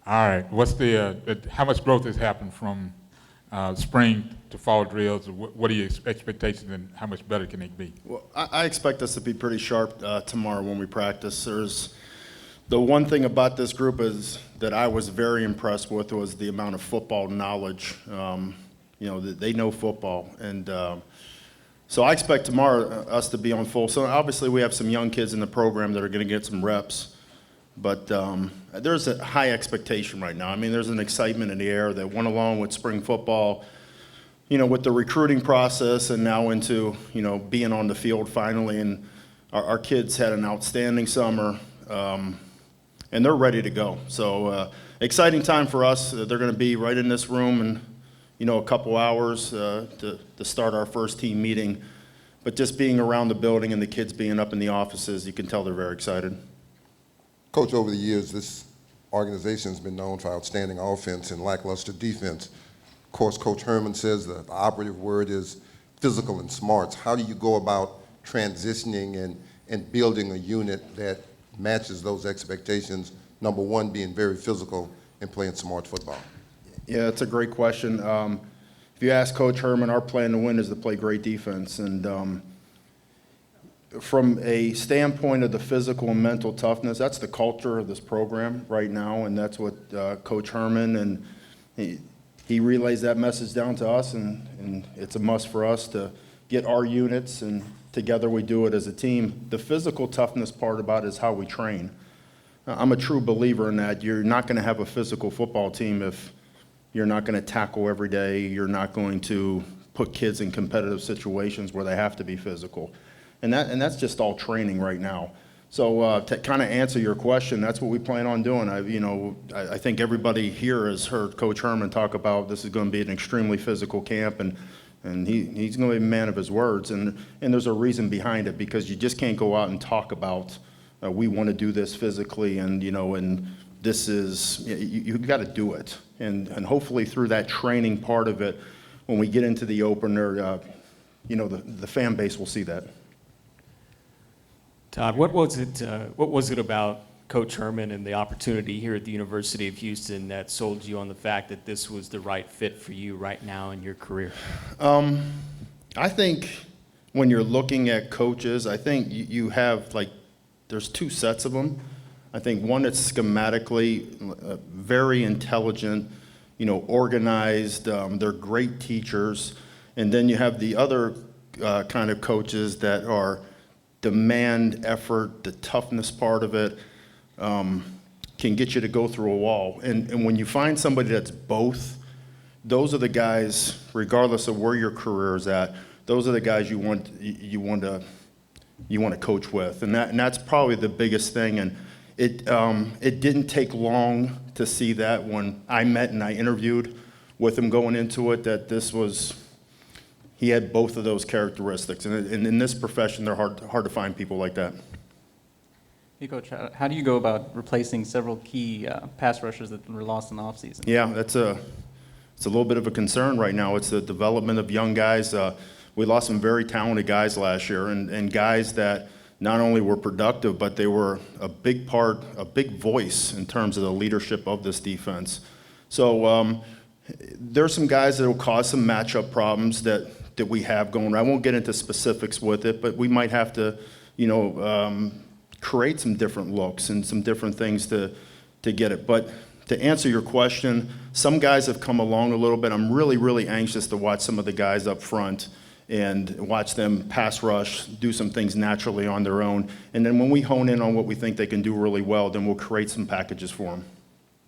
All right. What's how much growth has happened from spring to fall drills? What are your expectations, and how much better can it be? Well, I expect us to be pretty sharp tomorrow when we practice. The one thing about this group is that I was very impressed with was the amount of football knowledge. They know football, and so I expect tomorrow us to be on full. So obviously we have some young kids in the program that are going to get some reps, but there's a high expectation right now. I mean, there's an excitement in the air that went along with spring football, with the recruiting process and now into, being on the field finally. And our kids had an outstanding summer, and they're ready to go. So exciting time for us. They're going to be right in this room in, a couple hours to start our first team meeting. But just being around the building and the kids being up in the offices, you can tell they're very excited. Coach, over the years, this organization has been known for outstanding offense and lackluster defense. Of course, Coach Herman says that the operative word is physical and smarts. How do you go about transitioning and building a unit that matches those expectations, number one, being very physical and playing smart football? Yeah, it's a great question. If you ask Coach Herman, our plan to win is to play great defense. And from a standpoint of the physical and mental toughness, that's the culture of this program right now, and that's what Coach Herman, and he relays that message down to us, and it's a must for us to get our units, and together we do it as a team. The physical toughness part about it is how we train. I'm a true believer in that. You're not going to have a physical football team if you're not going to tackle every day. You're not going to put kids in competitive situations where they have to be physical. And that's just all training right now. So to kind of answer your question, that's what we plan on doing. I think everybody here has heard Coach Herman talk about this is going to be an extremely physical camp, and he's going to be a man of his words. And there's a reason behind it, because you just can't go out and talk about we want to do this physically, and this is you got to do it. And hopefully through that training part of it, when we get into the opener, the fan base will see that. Todd, what was it about Coach Herman and the opportunity here at the University of Houston that sold you on the fact that this was the right fit for you right now in your career? I think when you're looking at coaches, I think you have, there's two sets of them. I think one that's schematically very intelligent, organized, they're great teachers. And then you have the other kind of coaches that are demand, effort, the toughness part of it can get you to go through a wall. And when you find somebody that's both, those are the guys, regardless of where your career is at, those are the guys you want to coach with. And that's probably the biggest thing. And it didn't take long to see that when I met and I interviewed with him going into it, that he had both of those characteristics. And in this profession, they're hard to find people like that. Hey, Coach, how do you go about replacing several key pass rushers that were lost in the offseason? Yeah, it's a little bit of a concern right now. It's the development of young guys. We lost some very talented guys last year, and guys that not only were productive, but they were a big voice in terms of the leadership of this defense. So there's some guys that will cause some matchup problems that we have going. I won't get into specifics with it, but we might have to, create some different looks and some different things to get it. But to answer your question, some guys have come along a little bit. I'm really, really anxious to watch some of the guys up front and watch them pass rush, do some things naturally on their own. And then when we hone in on what we think they can do really well, then we'll create some packages for them.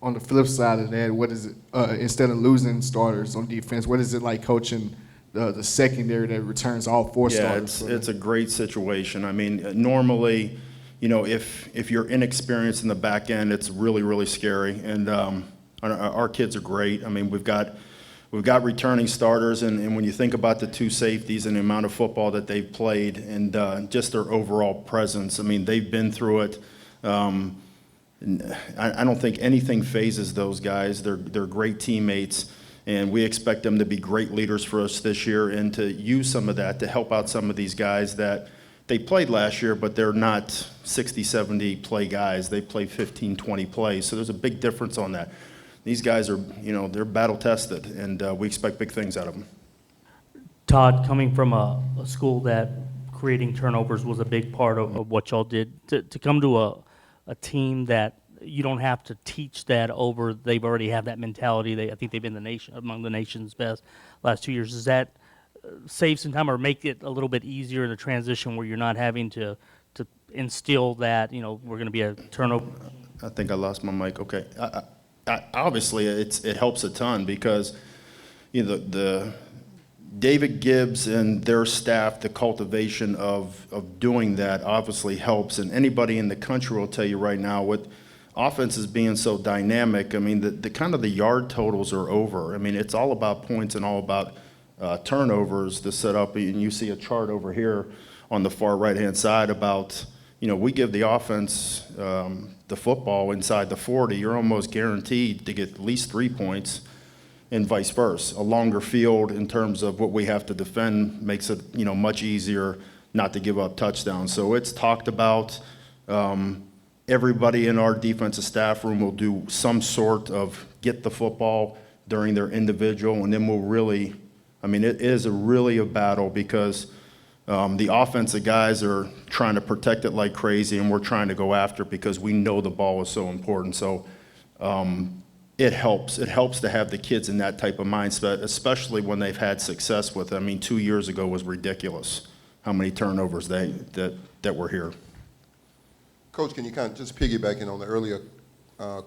On the flip side of that, what is it, instead of losing starters on defense, what is it like coaching the secondary that returns all four starters? Yeah, it's a great situation. I mean, normally, if you're inexperienced in the back end, it's really, really scary. And our kids are great. I mean, we've got returning starters, and when you think about the two safeties and the amount of football that they've played and just their overall presence, I mean, they've been through it. I don't think anything phases those guys. They're great teammates, and we expect them to be great leaders for us this year and to use some of that to help out some of these guys that they played last year, but they're not 60, 70 play guys. They play 15, 20 plays. So there's a big difference on that. These guys are, they're battle tested, and we expect big things out of them. Todd, coming from a school that creating turnovers was a big part of what y'all did, to come to a team that you don't have to teach that over, they've already have that mentality. I think they've been among the nation's best last 2 years. Does that save some time or make it a little bit easier in the transition where you're not having to instill that, we're going to be a turnover? I think I lost my mic. Okay. Obviously, it helps a ton because the David Gibbs and their staff, the cultivation of doing that obviously helps. And anybody in the country will tell you right now, with offenses being so dynamic, I mean, the kind of the yard totals are over. I mean, it's all about points and all about turnovers to set up. And you see a chart over here on the far right-hand side about, we give the offense the football inside the 40, you're almost guaranteed to get at least 3 points, and vice versa. A longer field in terms of what we have to defend makes it, much easier not to give up touchdowns. So it's talked about. Everybody in our defensive staff room will do some sort of get the football during their individual, and then we'll really, it is really a battle because the offensive guys are trying to protect it like crazy, and we're trying to go after it because we know the ball is so important. So it helps. It helps to have the kids in that type of mindset, especially when they've had success with it. 2 years ago was ridiculous how many turnovers that were here. Coach, can you kind of just piggyback in on the earlier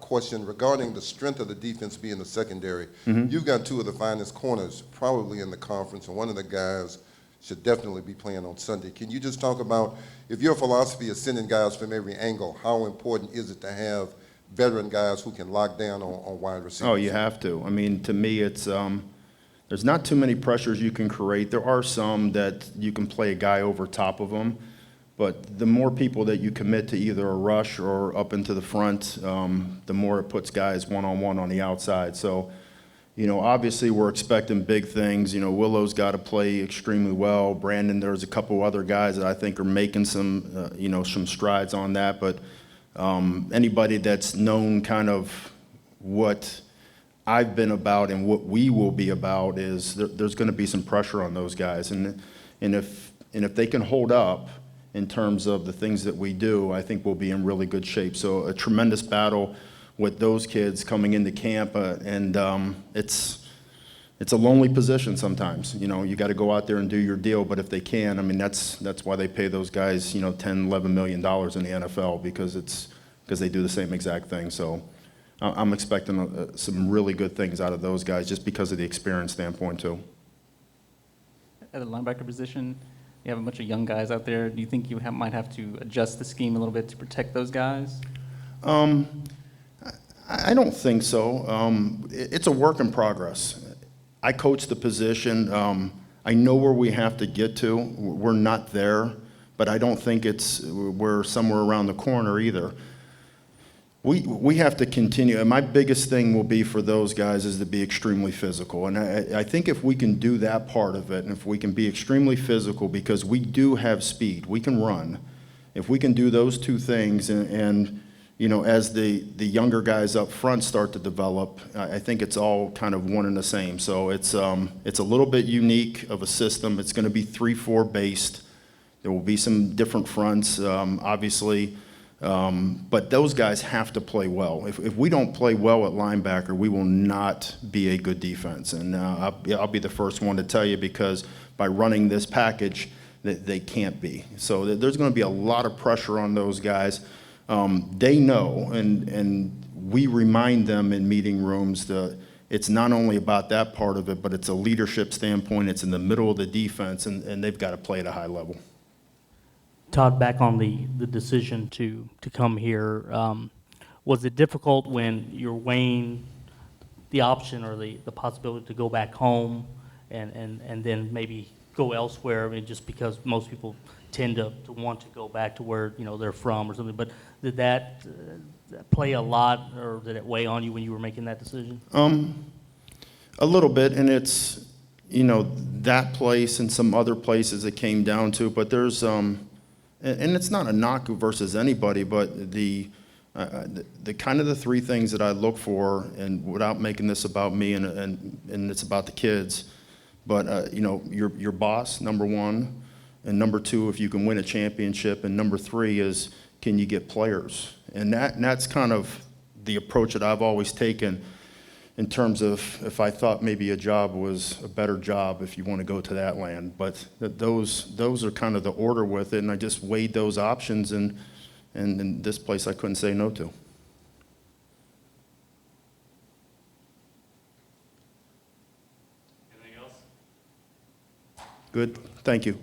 question regarding the strength of the defense being the secondary? You've got two of the finest corners probably in the conference, and one of the guys should definitely be playing on Sunday. Can you just talk about, if your philosophy is sending guys from every angle, how important is it to have veteran guys who can lock down on wide receivers? Oh, you have to. To me, it's there's not too many pressures you can create. There are some that you can play a guy over top of them, but the more people that you commit to either a rush or up into the front, the more it puts guys one-on-one on the outside. So, obviously we're expecting big things. Willow's got to play extremely well. Brandon, there's a couple other guys that I think are making some, some strides on that. But anybody that's known kind of what I've been about and what we will be about is there's going to be some pressure on those guys. And if they can hold up in terms of the things that we do, I think we'll be in really good shape. So a tremendous battle with those kids coming into camp, and it's a lonely position sometimes. You got to go out there and do your deal, but if they can, that's why they pay those guys, $10, $11 million in the NFL because they do the same exact thing. So I'm expecting some really good things out of those guys just because of the experience standpoint too. At the linebacker position, you have a bunch of young guys out there. Do you think you might have to adjust the scheme a little bit to protect those guys? I don't think so. It's a work in progress. I coach the position. I know where we have to get to. We're not there, but I don't think we're somewhere around the corner either. We have to continue, and my biggest thing will be for those guys is to be extremely physical. And I think if we can do that part of it, and if we can be extremely physical, because we do have speed, we can run. If we can do those two things, and as the younger guys up front start to develop, I think it's all kind of one and the same. So it's a little bit unique of a system. It's going to be 3-4 based. There will be some different fronts, obviously. But those guys have to play well. If we don't play well at linebacker, we will not be a good defense. And I'll be the first one to tell you because by running this package, they can't be. So there's going to be a lot of pressure on those guys. They know, and we remind them in meeting rooms that it's not only about that part of it, but it's a leadership standpoint. It's in the middle of the defense, and they've got to play at a high level. Todd, back on the decision to come here, was it difficult when you're weighing the option or the possibility to go back home and then maybe go elsewhere? Just because most people tend to want to go back to where they're from or something. But did that play a lot, or did it weigh on you when you were making that decision? A little bit, and it's that place and some other places it came down to. But there's and it's not a knock versus anybody, but the kind of the three things that I look for, and without making this about me and it's about the kids, but you know, your boss, number one, and number two, if you can win a championship, and number three is, can you get players? And that's kind of the approach that I've always taken in terms of if I thought maybe a job was a better job, if you want to go to that land. But those are kind of the order with it, and I just weighed those options, and in this place I couldn't say no to. Anything else? Good, thank you.